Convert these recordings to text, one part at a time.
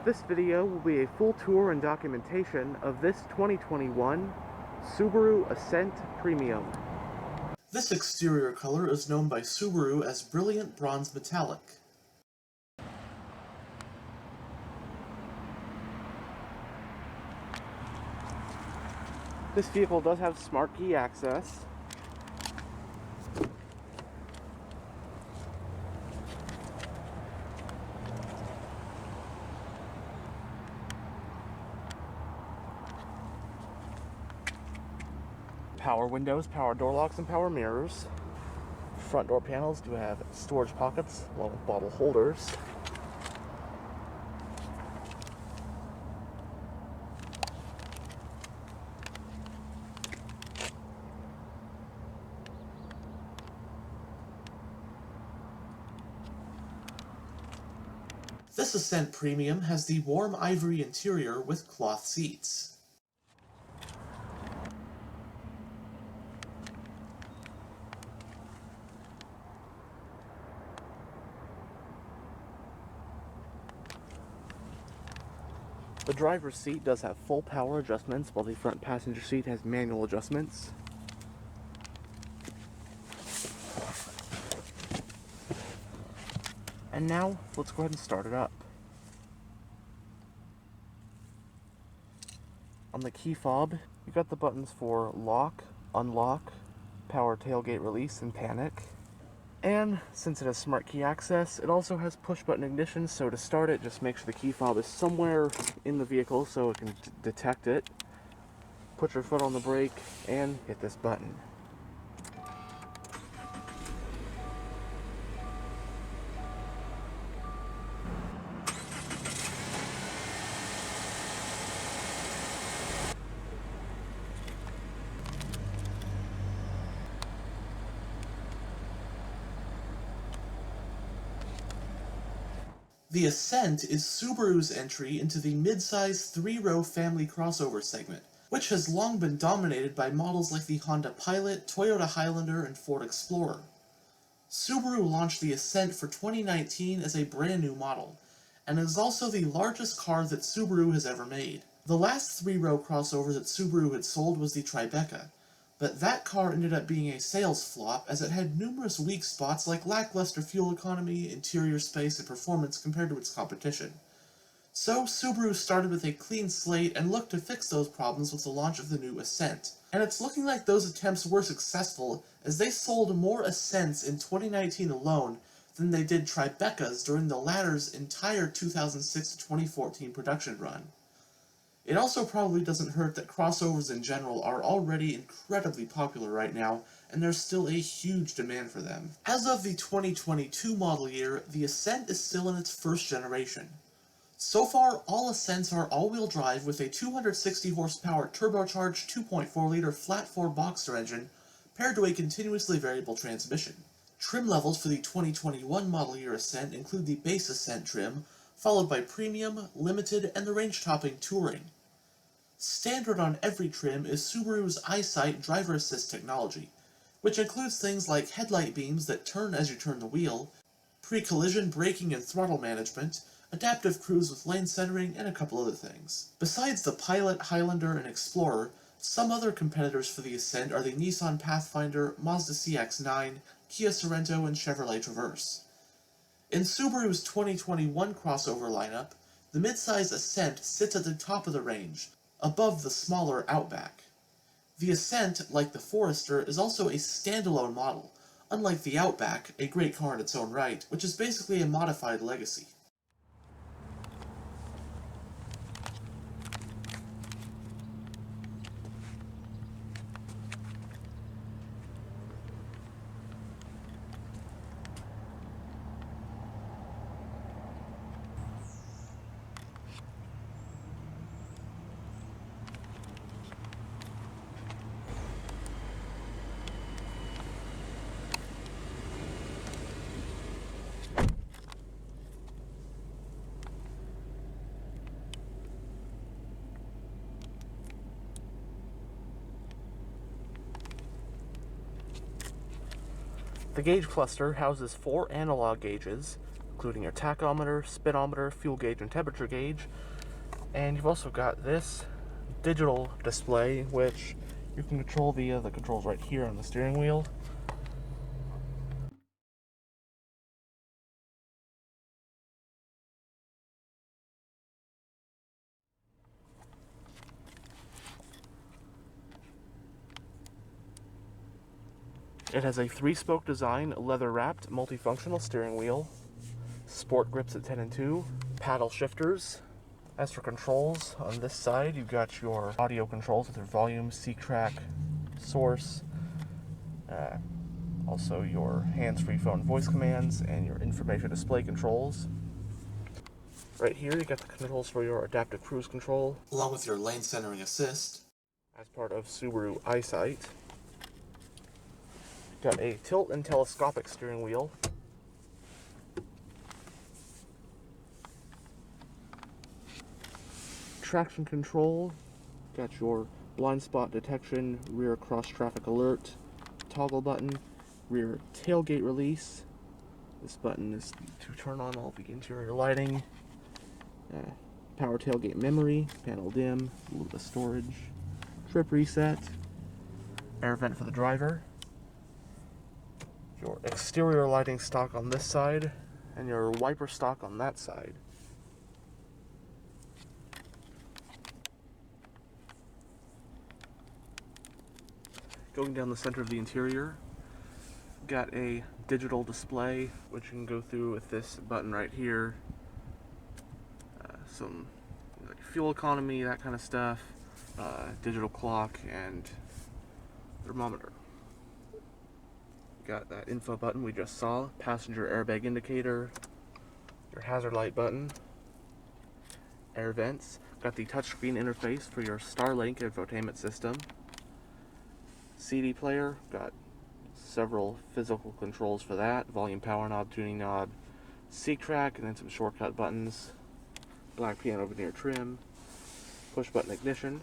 This video will be a full tour and documentation of this 2021 Subaru Ascent Premium. This exterior color is known by Subaru as Brilliant Bronze Metallic. This vehicle does have smart key access. Power windows, power door locks, and power mirrors. Front door panels do have storage pockets along with bottle holders. This Ascent Premium has the warm ivory interior with cloth seats. The driver's seat does have full power adjustments, while the front passenger seat has manual adjustments. And now, let's go ahead and start it up. On the key fob, you got the buttons for lock, unlock, power tailgate release, and panic. And since it has smart key access, it also has push button ignition, so to start it, just make sure the key fob is somewhere in the vehicle so it can detect it. Put your foot on the brake and hit this button. The Ascent is Subaru's entry into the mid-size three-row family crossover segment, which has long been dominated by models like the Honda Pilot, Toyota Highlander, and Ford Explorer. Subaru launched the Ascent for 2019 as a brand new model, and is also the largest car that Subaru has ever made. The last three-row crossover that Subaru had sold was the Tribeca, but that car ended up being a sales flop as it had numerous weak spots like lackluster fuel economy, interior space, and performance compared to its competition. So Subaru started with a clean slate and looked to fix those problems with the launch of the new Ascent. And it's looking like those attempts were successful, as they sold more Ascents in 2019 alone than they did Tribecas during the latter's entire 2006 to 2014 production run. It also probably doesn't hurt that crossovers in general are already incredibly popular right now, and there's still a huge demand for them. As of the 2022 model year, the Ascent is still in its first generation. So far, all Ascents are all-wheel drive with a 260 horsepower turbocharged 2.4-liter flat-4 Boxster engine paired to a continuously variable transmission. Trim levels for the 2021 model year Ascent include the base Ascent trim, followed by Premium, Limited, and the range-topping Touring. Standard on every trim is Subaru's EyeSight driver assist technology, which includes things like headlight beams that turn as you turn the wheel, pre-collision braking and throttle management, adaptive cruise with lane centering, and a couple other things. Besides the Pilot, Highlander, and Explorer, some other competitors for the Ascent are the Nissan Pathfinder, Mazda CX-9, Kia Sorento, and Chevrolet Traverse. In Subaru's 2021 crossover lineup, the midsize Ascent sits at the top of the range, above the smaller Outback. The Ascent, like the Forester, is also a standalone model, unlike the Outback, a great car in its own right, which is basically a modified Legacy. The gauge cluster houses 4 analog gauges, including your tachometer, speedometer, fuel gauge, and temperature gauge. And you've also got this digital display, which you can control via the controls right here on the steering wheel. It has a 3-spoke design, leather-wrapped, multifunctional steering wheel, sport grips at 10 and 2, paddle shifters. As for controls, on this side you've got your audio controls with your volume, C-track, source, also your hands-free phone voice commands, and your information display controls. Right here you got the controls for your adaptive cruise control, along with your lane centering assist. As part of Subaru EyeSight. Got a tilt and telescopic steering wheel. Traction control. Got your blind spot detection, rear cross traffic alert, toggle button, rear tailgate release. This button is to turn on all the interior lighting. Power tailgate memory, panel dim, a little bit of storage, trip reset, air vent for the driver. Your exterior lighting stock on this side, and your wiper stock on that side. Going down the center of the interior, got a digital display, which you can go through with this button right here. Some like fuel economy, that kind of stuff, digital clock, and thermometer. Got that info button we just saw, passenger airbag indicator, your hazard light button, air vents. Got the touchscreen interface for your Starlink infotainment system. CD player, got several physical controls for that, volume power knob, tuning knob, C-track, and then some shortcut buttons, black piano veneer trim, push button ignition.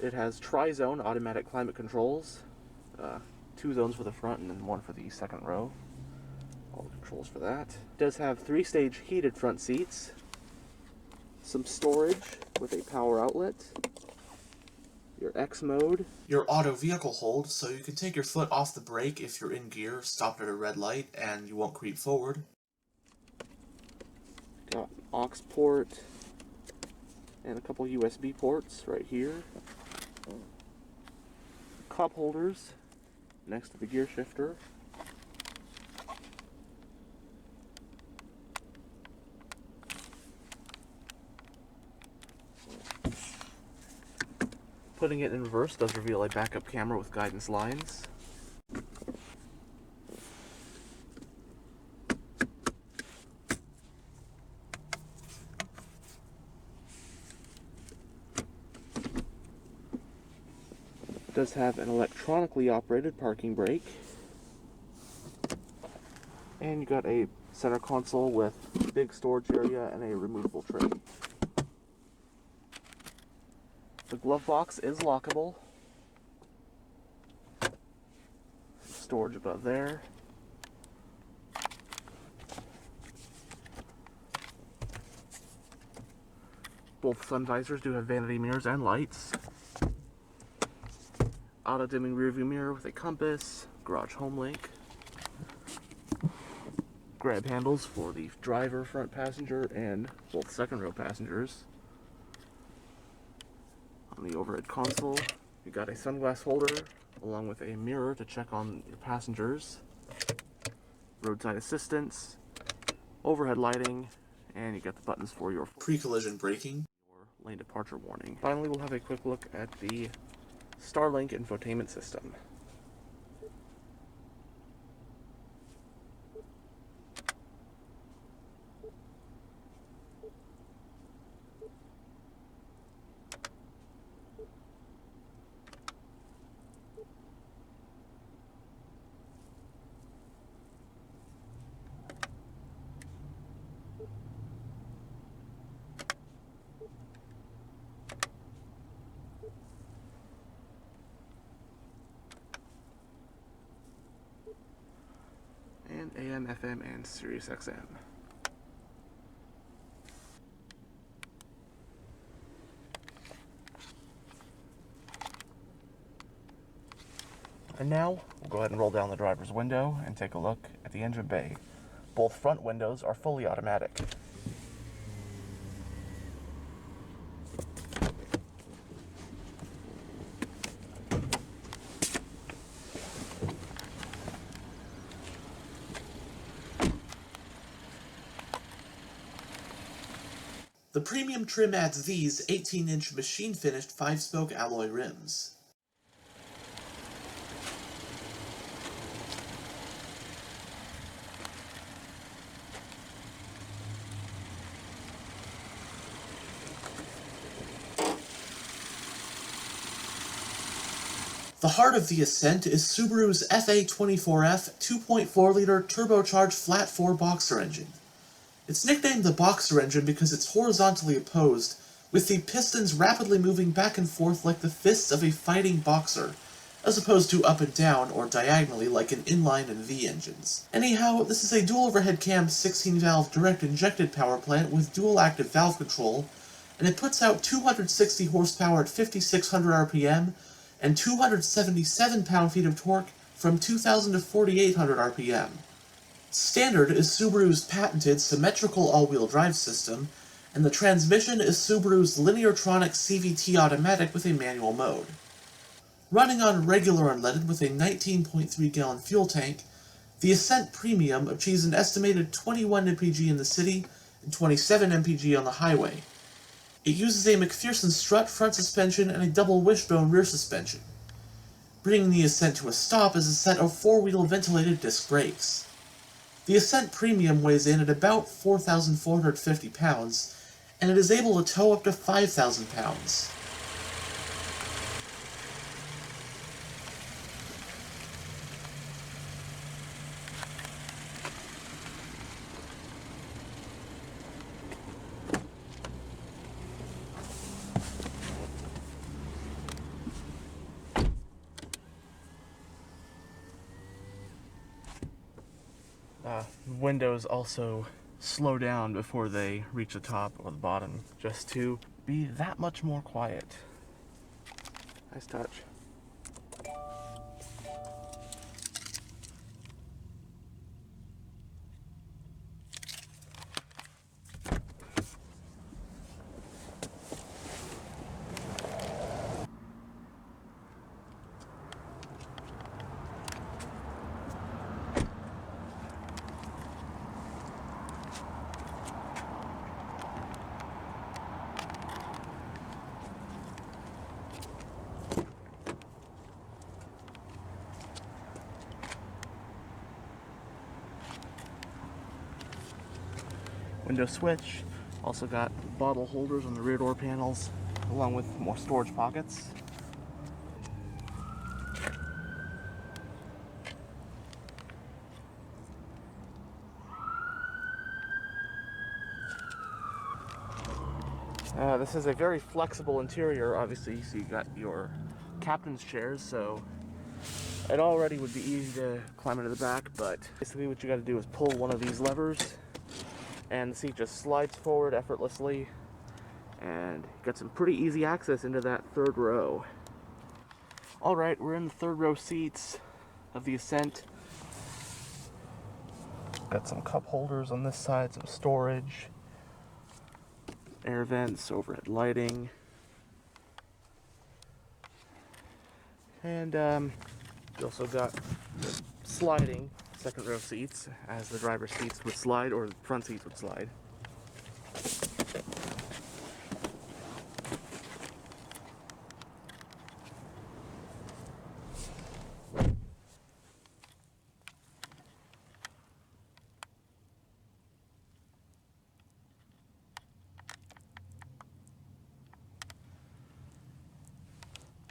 It has tri-zone automatic climate controls, 2 zones for the front and then 1 for the second row. All the controls for that. It does have 3-stage heated front seats, some storage with a power outlet, your X mode, your auto vehicle hold, so you can take your foot off the brake if you're in gear, stopped at a red light, and you won't creep forward. Got aux port and a couple USB ports right here. Cup holders next to the gear shifter. Putting it in reverse does reveal a backup camera with guidance lines. It does have an electronically operated parking brake. And you got a center console with big storage area and a removable tray. The glove box is lockable. Storage above there. Both sun visors do have vanity mirrors and lights. Auto dimming rearview mirror with a compass, garage home link. Grab handles for the driver, front passenger, and both second row passengers. On the overhead console, you got a sunglass holder along with a mirror to check on your passengers, roadside assistance, overhead lighting, and you got the buttons for your pre-collision braking, your lane departure warning. Finally, we'll have a quick look at the Starlink infotainment system. FM, and Sirius XM. And now, we'll go ahead and roll down the driver's window and take a look at the engine bay. Both front windows are fully automatic. The premium trim adds these 18-inch machine-finished 5-spoke alloy rims. The heart of the Ascent is Subaru's FA24F 2.4-liter turbocharged flat-4 boxer engine. It's nicknamed the boxer engine because it's horizontally opposed, with the pistons rapidly moving back and forth like the fists of a fighting boxer, as opposed to up and down or diagonally like in inline and V engines. Anyhow, this is a dual overhead cam 16-valve direct injected power plant with dual active valve control, and it puts out 260 horsepower at 5,600 RPM and 277 pound-feet of torque from 2,000 to 4,800 RPM. Standard is Subaru's patented symmetrical all-wheel drive system, and the transmission is Subaru's Lineartronic CVT automatic with a manual mode. Running on regular unleaded with a 19.3-gallon fuel tank, the Ascent Premium achieves an estimated 21 mpg in the city and 27 mpg on the highway. It uses a McPherson strut front suspension and a double wishbone rear suspension. Bringing the Ascent to a stop is a set of 4-wheel ventilated disc brakes. The Ascent Premium weighs in at about 4,450 pounds, and it is able to tow up to 5,000 pounds. Windows also slow down before they reach the top or the bottom, just to be that much more quiet. Nice touch. Window switch. Also got bottle holders on the rear door panels, along with more storage pockets. This is a very flexible interior, obviously, so you got your captain's chairs, so it already would be easy to climb into the back, but basically what you got to do is pull one of these levers, and the seat just slides forward effortlessly, and you got some pretty easy access into that third row. Alright, we're in the third row seats of the Ascent. Got some cup holders on this side, some storage, air vents, overhead lighting, and you also got the sliding second row seats, as the driver's seats would slide, or the front seats would slide.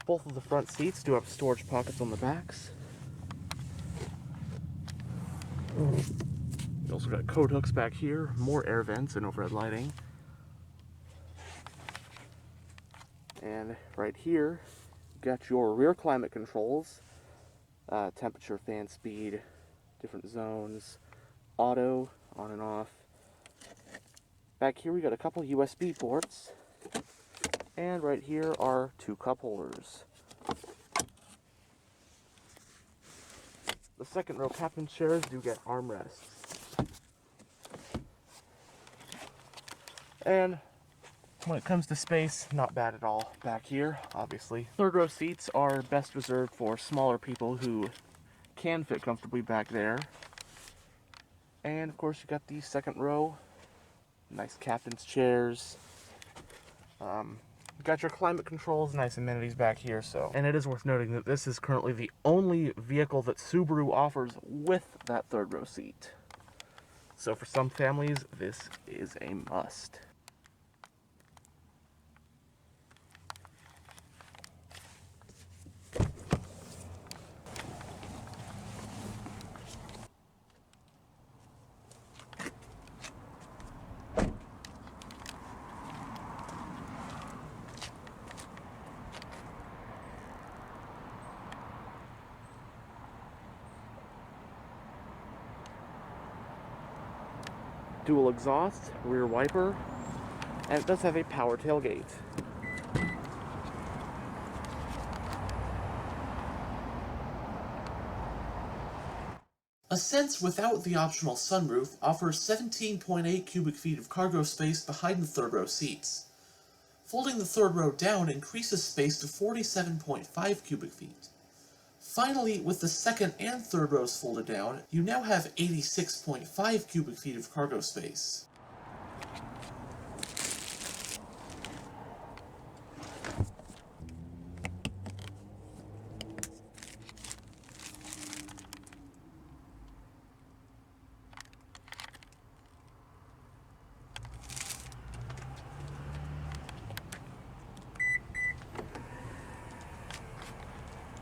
Both of the front seats do have storage pockets on the backs. You also got coat hooks back here, more air vents and overhead lighting. And right here, you got your rear climate controls, temperature, fan speed, different zones, auto, on and off. Back here we got a couple USB ports, and right here are 2 cup holders. The second row captain's chairs do get armrests. And when it comes to space, not bad at all back here, obviously. Third row seats are best reserved for smaller people who can fit comfortably back there. And of course you got the second row, nice captain's chairs. You got your climate controls, nice amenities back here. So, and it is worth noting that this is currently the only vehicle that Subaru offers with that third row seat. So for some families, this is a must. Dual exhaust, rear wiper, and it does have a power tailgate. Ascent without the optional sunroof offers 17.8 cubic feet of cargo space behind the third row seats. Folding the third row down increases space to 47.5 cubic feet. Finally, with the second and third rows folded down, you now have 86.5 cubic feet of cargo space.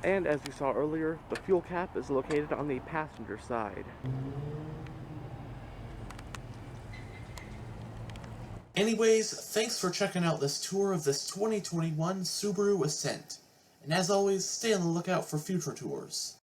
And as you saw earlier, the fuel cap is located on the passenger side. Anyways, thanks for checking out this tour of this 2021 Subaru Ascent. And as always, stay on the lookout for future tours.